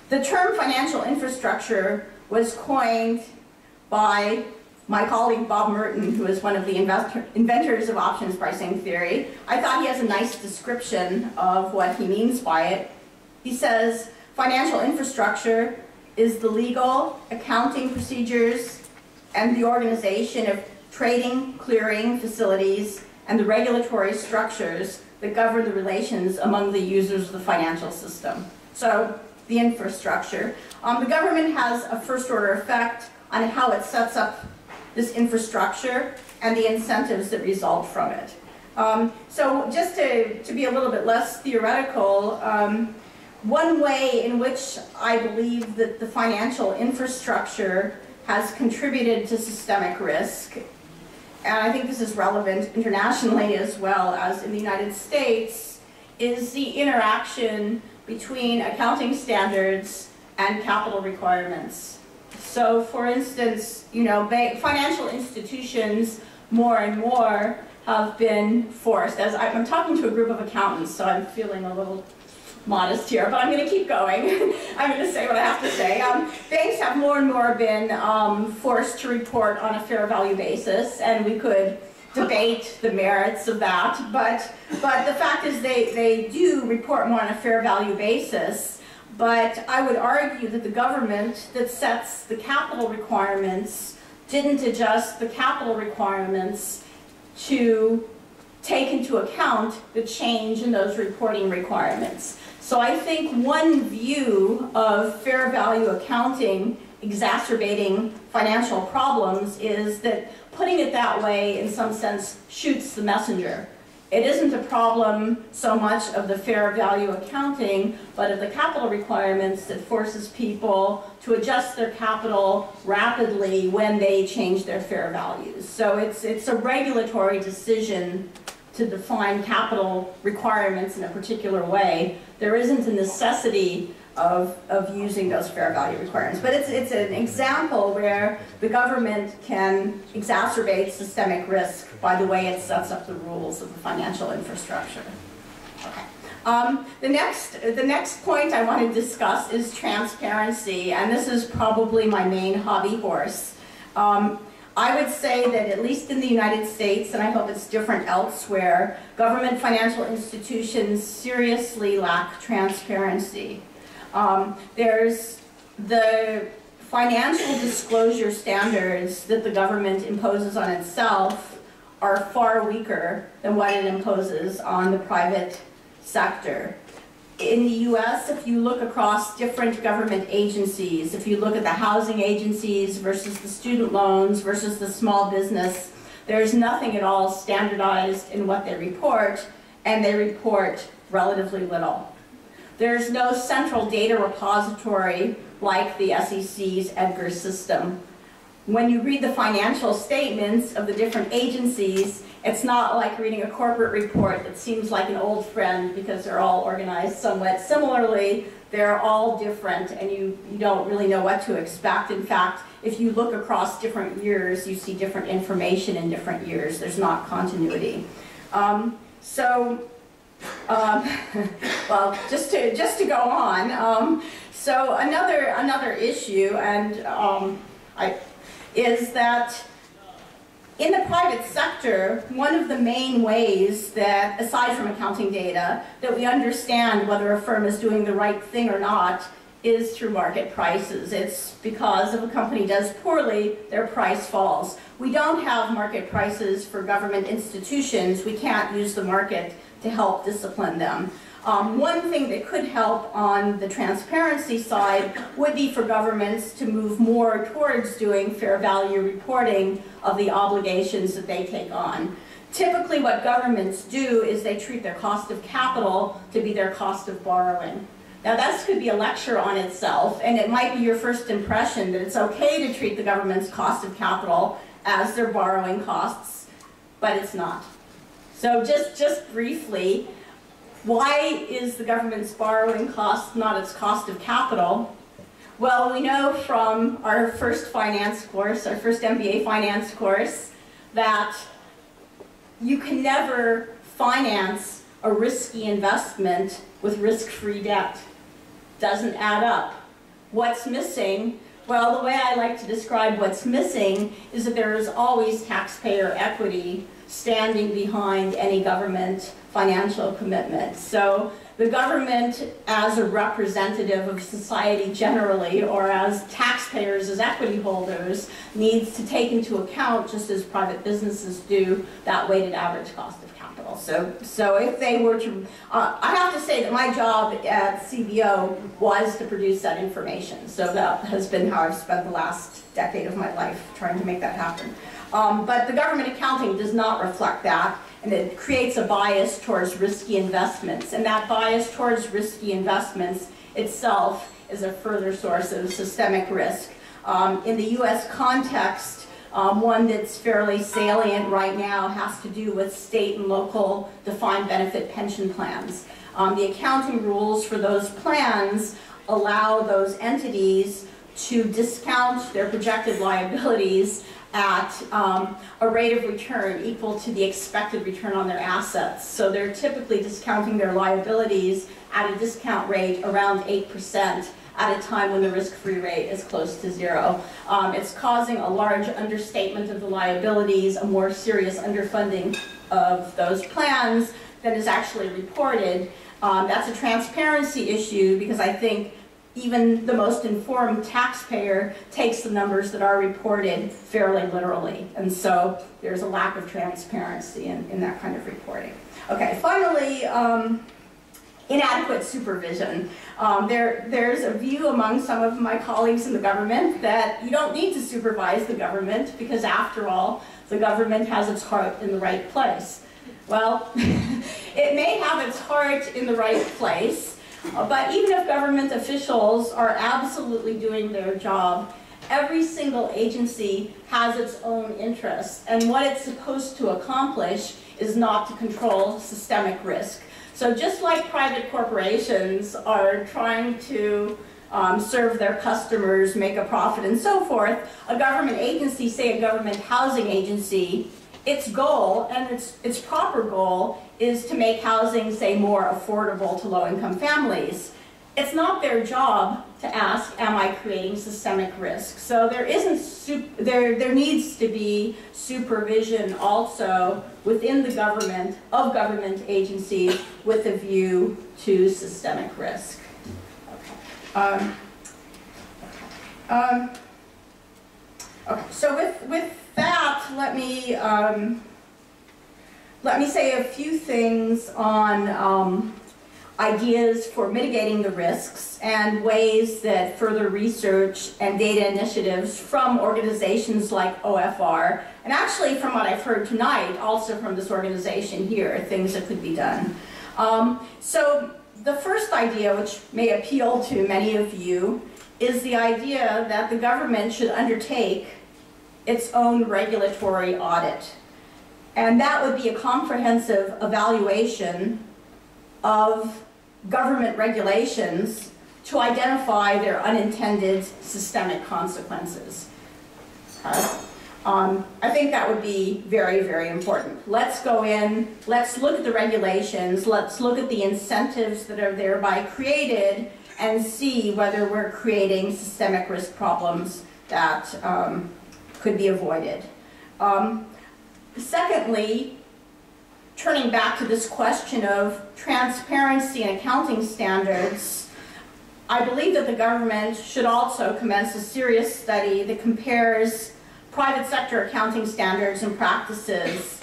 The term financial infrastructure was coined by my colleague Bob Merton, who is one of the inventors of options pricing theory. I thought he has a nice description of what he means by it. He says, financial infrastructure is the legal, accounting procedures, and the organization of trading, clearing facilities, and the regulatory structures that govern the relations among the users of the financial system. So, the infrastructure. The government has a first-order effect on how it sets up this infrastructure and the incentives that result from it. So just to be a little bit less theoretical, one way in which I believe that the financial infrastructure has contributed to systemic risk, and I think this is relevant internationally as well as in the United States, is the interaction between accounting standards and capital requirements. So, for instance, financial institutions more and more have been forced. As I'm talking to a group of accountants, so I'm feeling a little modest here, but I'm going to keep going. I'm going to say what I have to say. Banks have more and more been forced to report on a fair value basis, and we could debate the merits of that, but the fact is they do report more on a fair value basis. But I would argue that the government that sets the capital requirements didn't adjust the capital requirements to take into account the change in those reporting requirements. So I think one view of fair value accounting exacerbating financial problems is that putting it that way, in some sense, shoots the messenger. It isn't a problem so much of the fair value accounting, but of the capital requirements that forces people to adjust their capital rapidly when they change their fair values. So it's a regulatory decision to define capital requirements in a particular way. There isn't a necessity of using those fair value requirements. But it's an example where the government can exacerbate systemic risk by the way it sets up the rules of the financial infrastructure. Okay. The next point I want to discuss is transparency, and this is probably my main hobby horse. I would say that at least in the United States, and I hope it's different elsewhere, government financial institutions seriously lack transparency. There's the financial disclosure standards that the government imposes on itself are far weaker than what it imposes on the private sector. In the US, if you look across different government agencies, if you look at the housing agencies versus the student loans versus the small business, there's nothing at all standardized in what they report, and they report relatively little. There's no central data repository like the SEC's EDGAR system. When you read the financial statements of the different agencies, it's not like reading a corporate report that seems like an old friend because they're all organized somewhat similarly. They're all different, and you don't really know what to expect. In fact, if you look across different years, you see different information in different years. There's not continuity. Well, just to go on. So another issue, and is that in the private sector, one of the main ways that, aside from accounting data, that we understand whether a firm is doing the right thing or not is through market prices. It's because if a company does poorly, their price falls. We don't have market prices for government institutions. We can't use the market to help discipline them. One thing that could help on the transparency side would be for governments to move more towards doing fair value reporting of the obligations that they take on. Typically what governments do is they treat their cost of capital to be their cost of borrowing. Now that could be a lecture on itself, and it might be your first impression that it's okay to treat the government's cost of capital as their borrowing costs, but it's not. So just briefly, why is the government's borrowing cost not its cost of capital? Well, we know from our first finance course, our first MBA finance course, that you can never finance a risky investment with risk-free debt. Doesn't add up. what's missing? Well, the way I like to describe what's missing is that there is always taxpayer equity standing behind any government financial commitment. So the government, as a representative of society generally, or as taxpayers, as equity holders, needs to take into account, just as private businesses do, that weighted average cost of capital. So if they were to, I have to say that my job at CBO was to produce that information. So that has been how I've spent the last decade of my life trying to make that happen. But the government accounting does not reflect that, and it creates a bias towards risky investments. And that bias towards risky investments itself is a further source of systemic risk. In the US context, one that's fairly salient right now has to do with state and local defined benefit pension plans. The accounting rules for those plans allow those entities to discount their projected liabilities at a rate of return equal to the expected return on their assets. So they're typically discounting their liabilities at a discount rate around 8% at a time when the risk-free rate is close to 0. It's causing a large understatement of the liabilities, a more serious underfunding of those plans than is actually reported. That's a transparency issue because I think even the most informed taxpayer takes the numbers that are reported fairly literally. And so there's a lack of transparency in that kind of reporting. Okay, finally, inadequate supervision. There's a view among some of my colleagues in the government that you don't need to supervise the government because after all, the government has its heart in the right place. Well, it may have its heart in the right place, but even if government officials are absolutely doing their job, every single agency has its own interests, and what it's supposed to accomplish is not to control systemic risk. So just like private corporations are trying to serve their customers, make a profit, and so forth, a government agency, say a government housing agency, its goal, and its proper goal, is to make housing, say, more affordable to low-income families. It's not their job to ask, am I creating systemic risk? So there needs to be supervision also within the government, of government agencies, with a view to systemic risk. Okay. Okay. So with that, let me say a few things on ideas for mitigating the risks and ways that further research and data initiatives from organizations like OFR, and actually from what I've heard tonight, also from this organization here, things that could be done. So the first idea, which may appeal to many of you, is the idea that the government should undertake its own regulatory audit. And that would be a comprehensive evaluation of government regulations to identify their unintended systemic consequences. I think that would be very, very important. Let's go in, let's look at the regulations, let's look at the incentives that are thereby created and see whether we're creating systemic risk problems that could be avoided. Secondly, turning back to this question of transparency and accounting standards, I believe that the government should also commence a serious study that compares private sector accounting standards and practices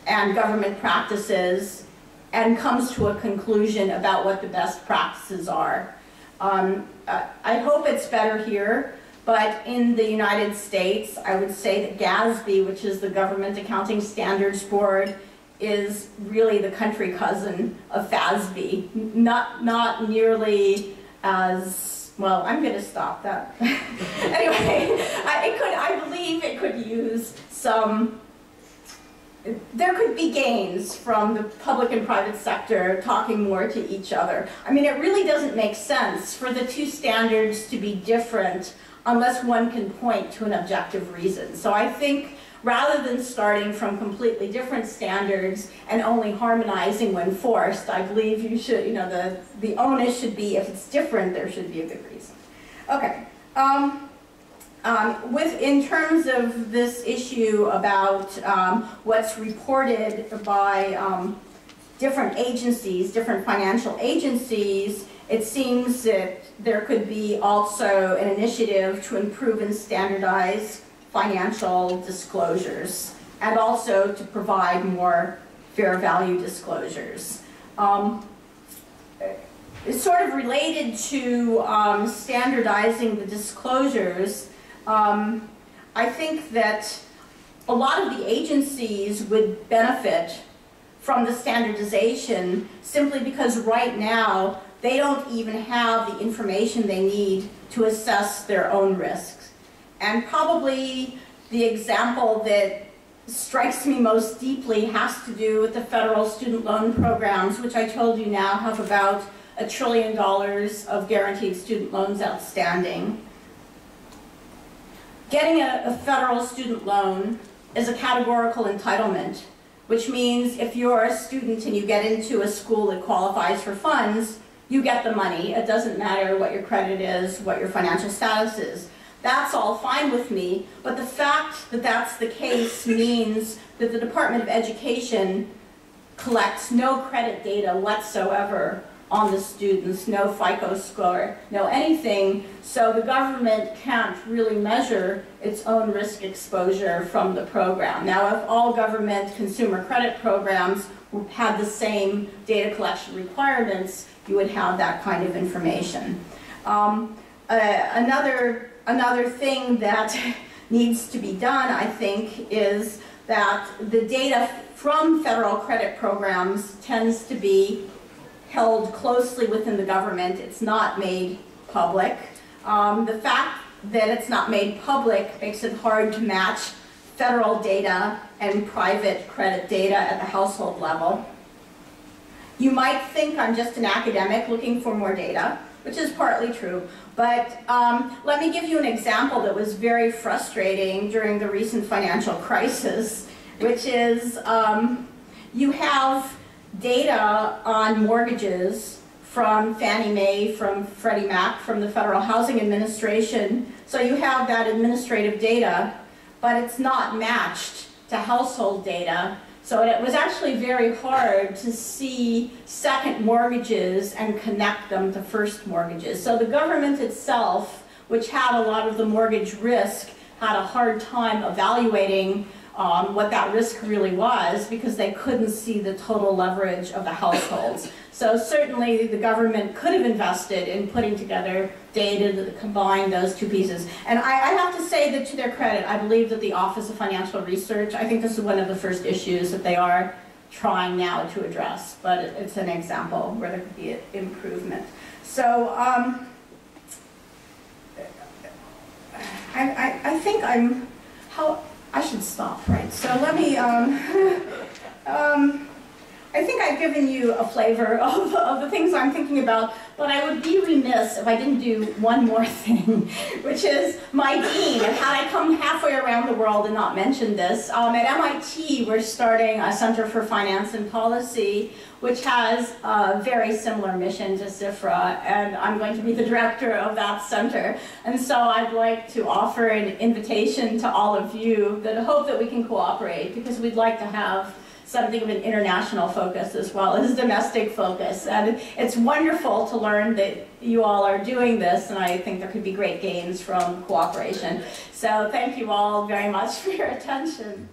and government practices and comes to a conclusion about what the best practices are. I hope it's better here, but in the United States, I would say that GASB, which is the Government Accounting Standards Board, is really the country cousin of FASB. Not nearly as, well, I'm going to stop that. Anyway, I believe it could use some, there could be gains from the public and private sector talking more to each other. I mean, it really doesn't make sense for the two standards to be different unless one can point to an objective reason. So I think rather than starting from completely different standards and only harmonizing when forced, I believe you should, the onus should be, if it's different, there should be a good reason. Okay. In terms of this issue about what's reported by different agencies, different financial agencies, it seems that there could be also an initiative to improve and standardize financial disclosures, and also to provide more fair value disclosures. It's sort of related to standardizing the disclosures. I think that a lot of the agencies would benefit from the standardization simply because right now they don't even have the information they need to assess their own risks. And probably the example that strikes me most deeply has to do with the federal student loan programs, which I told you now have about $1 trillion of guaranteed student loans outstanding. Getting a federal student loan is a categorical entitlement, which means if you're a student and you get into a school that qualifies for funds, you get the money. It doesn't matter what your credit is, what your financial status is. That's all fine with me, but the fact that that's the case means that the Department of Education collects no credit data whatsoever on the students, no FICO score, no anything, so the government can't really measure its own risk exposure from the program. Now, if all government consumer credit programs had the same data collection requirements, you would have that kind of information. Another thing that needs to be done, I think, is that the data from federal credit programs tends to be held closely within the government. It's not made public. The fact that it's not made public makes it hard to match federal data and private credit data at the household level. You might think I'm just an academic looking for more data, which is partly true, but let me give you an example that was very frustrating during the recent financial crisis, which is you have data on mortgages from Fannie Mae, from Freddie Mac, from the Federal Housing Administration. So you have that administrative data, but it's not matched to household data. So it was actually very hard to see second mortgages and connect them to first mortgages. So the government itself, which had a lot of the mortgage risk, had a hard time evaluating what that risk really was because they couldn't see the total leverage of the households. So certainly the government could have invested in putting together data that combined those two pieces. And I have to say that to their credit, I believe that the Office of Financial Research, I think this is one of the first issues that they are trying now to address, but it's an example where there could be an improvement. So I think I should stop, right? So let me, I think I've given you a flavor of the things I'm thinking about, but I would be remiss if I didn't do one more thing, which is my dean. And had I come halfway around the world and not mentioned this, at MIT we're starting a Center for Finance and Policy, which has a very similar mission to CIFR, and I'm going to be the director of that center. And so I'd like to offer an invitation to all of you that I hope that we can cooperate, because we'd like to have something of an international focus as well as domestic focus. And it's wonderful to learn that you all are doing this, and I think there could be great gains from cooperation. So thank you all very much for your attention.